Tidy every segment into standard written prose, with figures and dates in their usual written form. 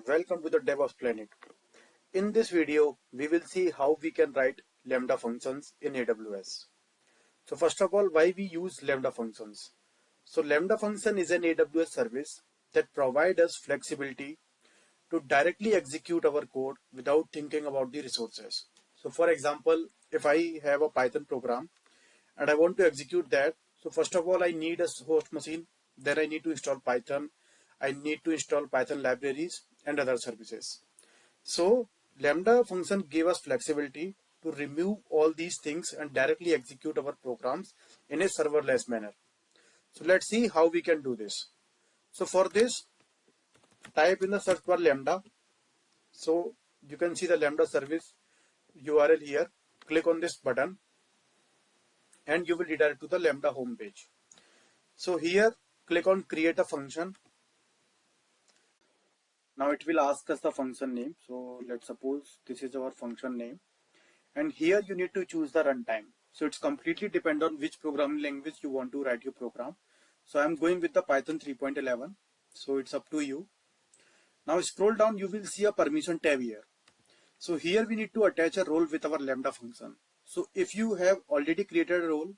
Welcome to the DevOps Planet. In this video, we will see how we can write Lambda functions in AWS. So first of all, why we use Lambda functions? So Lambda function is an AWS service that provides us flexibility to directly execute our code without thinking about the resources. So for example, if I have a Python program and I want to execute that, so first of all, I need a host machine. Then I need to install Python. I need to install Python libraries and other services. So Lambda function gave us flexibility to remove all these things and directly execute our programs in a serverless manner. So let's see how we can do this. So for this, type in the search bar Lambda. So you can see the Lambda service URL here. Click on this button and you will redirect to the Lambda home page. So here, click on create a function. Now it will ask us the function name. So let's suppose this is our function name. And here you need to choose the runtime. So it's completely depend on which programming language you want to write your program. So I'm going with the Python 3.11. So it's up to you. Now scroll down, you will see a permission tab here. So here we need to attach a role with our Lambda function. So if you have already created a role,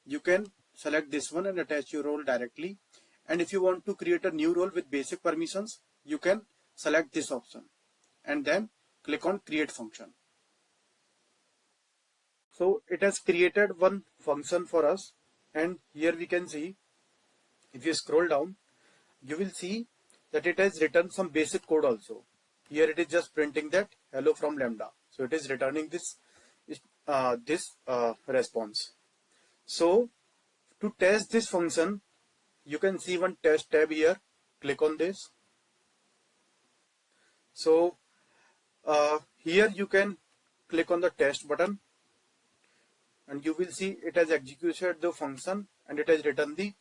you can select this one and attach your role directly. And if you want to create a new role with basic permissions, you can select this option and then click on create function. So it has created one function for us, and here we can see, if you scroll down, you will see that it has written some basic code also. Here it is just printing that hello from Lambda. So it is returning this response. So to test this function, you can see one test tab here. Click on this. So here you can click on the test button and you will see it has executed the function and it has written the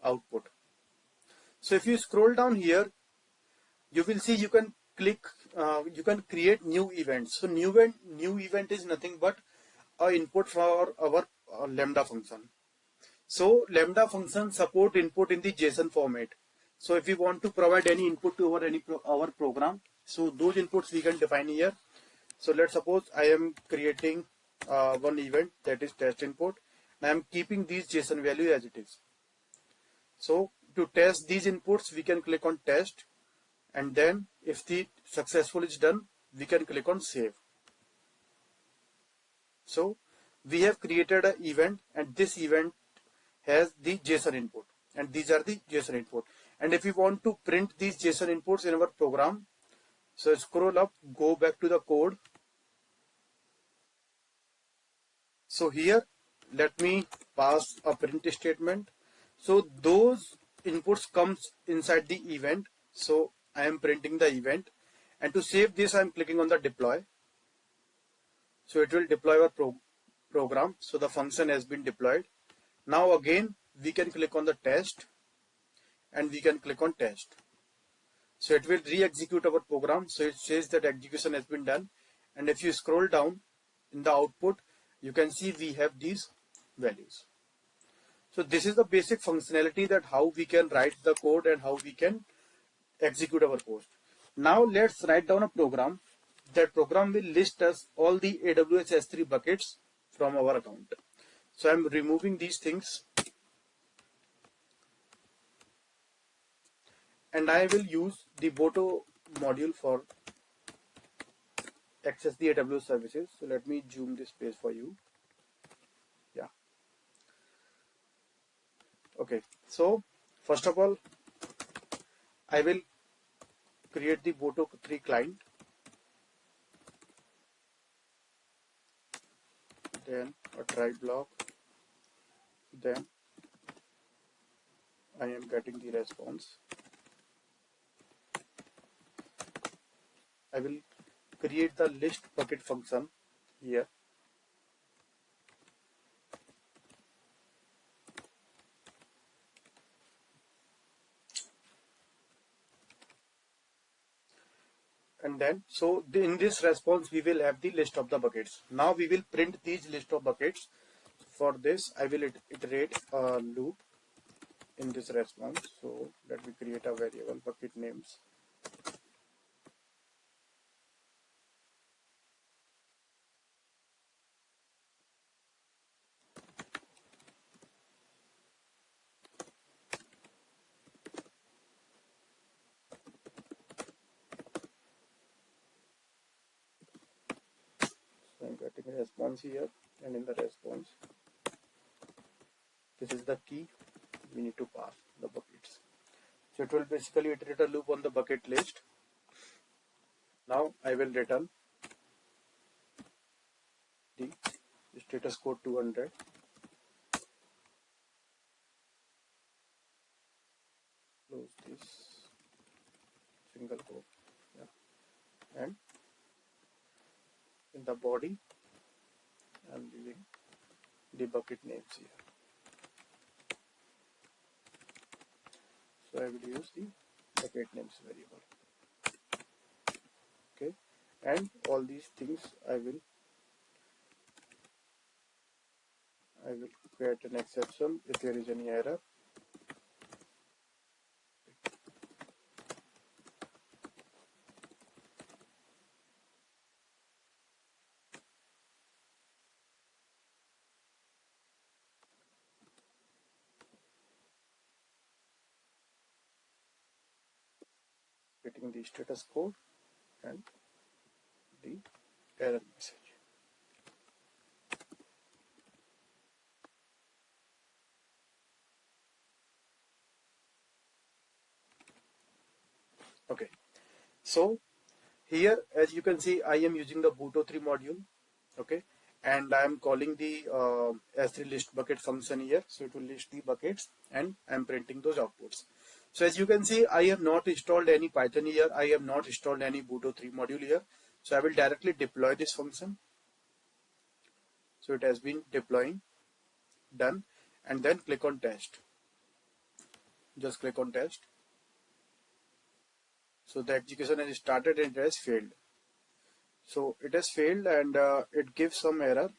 output. So if you scroll down here, you will see you can click, you can create new events. So new event is nothing but an input for our Lambda function. So Lambda function support input in the JSON format. So if we want to provide any input to our program, so those inputs we can define here. So let's suppose I am creating one event, that is test input, and I am keeping these JSON value as it is. So to test these inputs, we can click on test, and then if the successful is done, we can click on save. So we have created an event, and this event has the JSON input, and these are the JSON input. And if we want to print these JSON inputs in our program, so scroll up, go back to the code. So here, let me pass a print statement. So those inputs comes inside the event. So I am printing the event, and to save this, I am clicking on the deploy. So it will deploy our program. So the function has been deployed. Now again, we can click on the test and we can click on test. So it will re-execute our program. So it says that execution has been done. And if you scroll down in the output, you can see we have these values. So this is the basic functionality, that how we can write the code and how we can execute our code. Now let's write down a program. That program will list us all the AWS S3 buckets from our account. So I'm removing these things. And I will use the Boto module for access the AWS services. So let me zoom this page for you. Yeah. Okay. So first of all, I will create the Boto 3 client. Then a try block. Then I am getting the response. I will create the list bucket function here. And then, so in this response, we will have the list of the buckets. Now we will print these list of buckets. For this, I will iterate a loop in this response. So let me create a variable bucket names. response here, and in the response, this is the key we need to pass the buckets. So it will basically iterate a loop on the bucket list. Now I will return the status code 200. Close this single quote, yeah. And in the body I'm giving the bucket names here. So I will use the bucket names variable. Okay, and all these things I will create an exception if there is any error. Getting the status code and the error message. Okay, so here as you can see I am using the boot03 module. Okay, and I am calling the S3 list bucket function here, so it will list the buckets and I am printing those outputs. So as you can see I have not installed any Python here, I have not installed any boot03 module here, so I will directly deploy this function. So it has been deploying, done, and then click on test. Just click on test. So the execution has started and it has failed. So it has failed and it gives some error.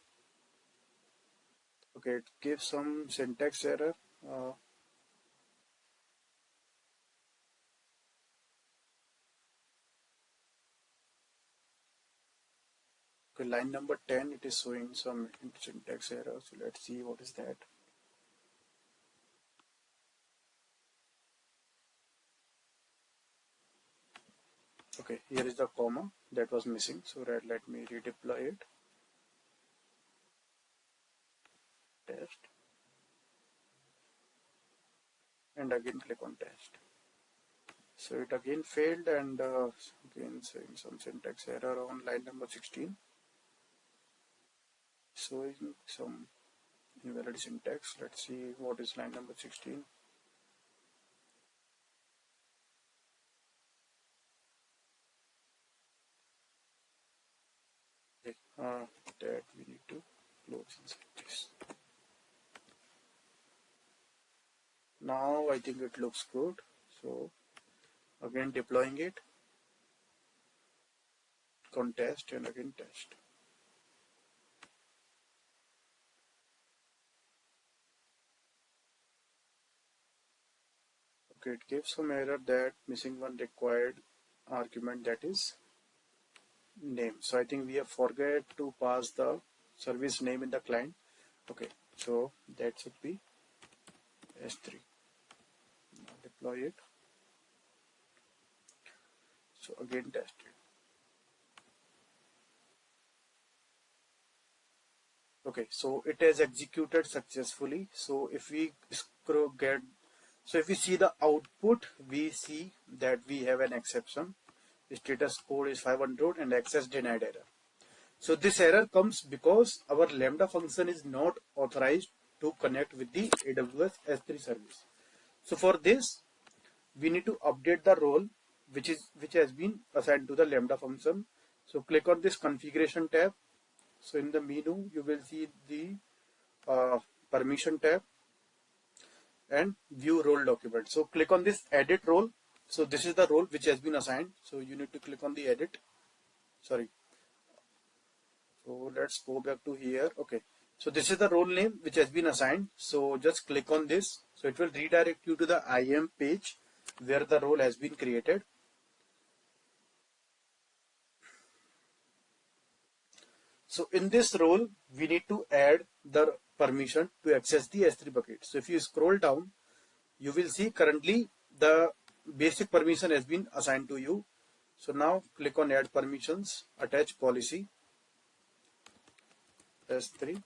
Okay, it gives some syntax error. Okay, line number 10, it is showing some syntax error. So let's see what is that. Okay, here is the comma that was missing. So let me redeploy it. Test. And again click on test. So it again failed and again showing some syntax error on line number 16. Showing some invalid syntax. Let's see what is line number 16. Okay, that we need to close inside this. Now I think it looks good. So again deploying it, contest and again test. Okay, it gives some error that missing one required argument, that is name. So I think we have forget to pass the service name in the client. Okay, so that should be S3. Now deploy it. So again test it. Okay, so it has executed successfully. So if we if we see the output, we see that we have an exception. The status code is 500 and access denied error. So this error comes because our Lambda function is not authorized to connect with the AWS S3 service. So for this, we need to update the role which has been assigned to the Lambda function. So click on this configuration tab. So in the menu, you will see the permission tab and view role document. So click on this edit role. So this is the role which has been assigned. So you need to click on the edit. Sorry. So let's go back to here. Okay. So this is the role name which has been assigned. So just click on this. So it will redirect you to the IAM page where the role has been created. So in this role, we need to add the permission to access the S3 bucket. So if you scroll down, you will see currently the basic permission has been assigned to you. So now click on add permissions, attach policy. S3.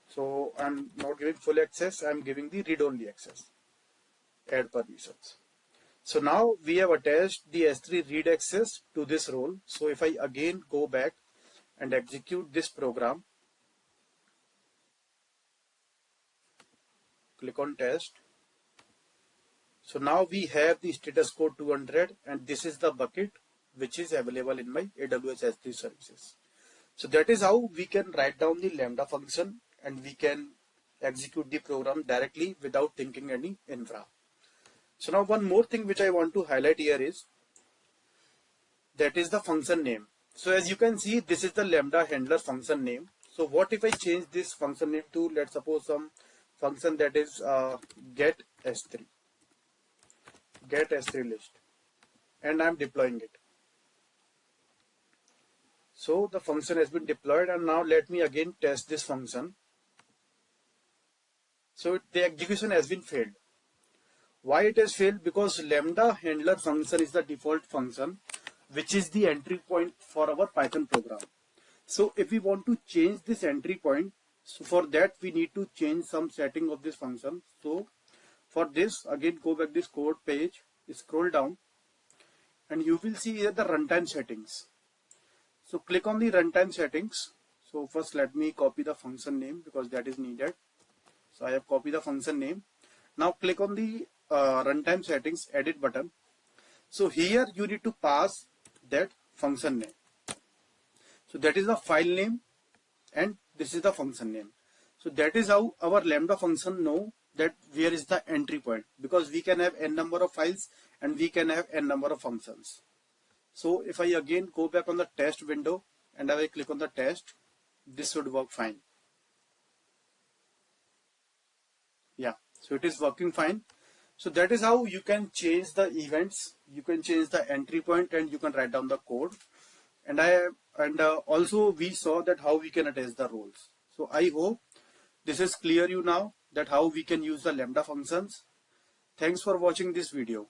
So I'm not giving full access, I'm giving the read-only access, add permissions. So now we have attached the S3 read access to this role. So if I again go back and execute this program, click on test. So now we have the status code 200 and this is the bucket which is available in my AWS S3 services. So that is how we can write down the Lambda function and we can execute the program directly without thinking any infra. So now one more thing which I want to highlight here is that is the function name. So as you can see, this is the Lambda handler function name. So what if I change this function name to, let's suppose, some function that is get S3 list, and I'm deploying it. So the function has been deployed, and now let me again test this function. So the execution has been failed. Why it has failed? Because Lambda handler function is the default function which is the entry point for our Python program. So if we want to change this entry point, so for that we need to change some setting of this function. So for this, again go back this code page, scroll down, and you will see here the runtime settings. So click on the runtime settings. So first let me copy the function name because that is needed. So I have copied the function name. Now click on the runtime settings edit button. So here you need to pass that function name. So that is the file name and this is the function name. So that is how our Lambda function know that where is the entry point, because we can have n number of files and we can have n number of functions. So if I again go back on the test window and I will click on the test, this should work fine. Yeah, so it is working fine. So that is how you can change the events, you can change the entry point, and you can write down the code. And also we saw that how we can attach the roles. So I hope this is clear you now that how we can use the Lambda functions. Thanks for watching this video.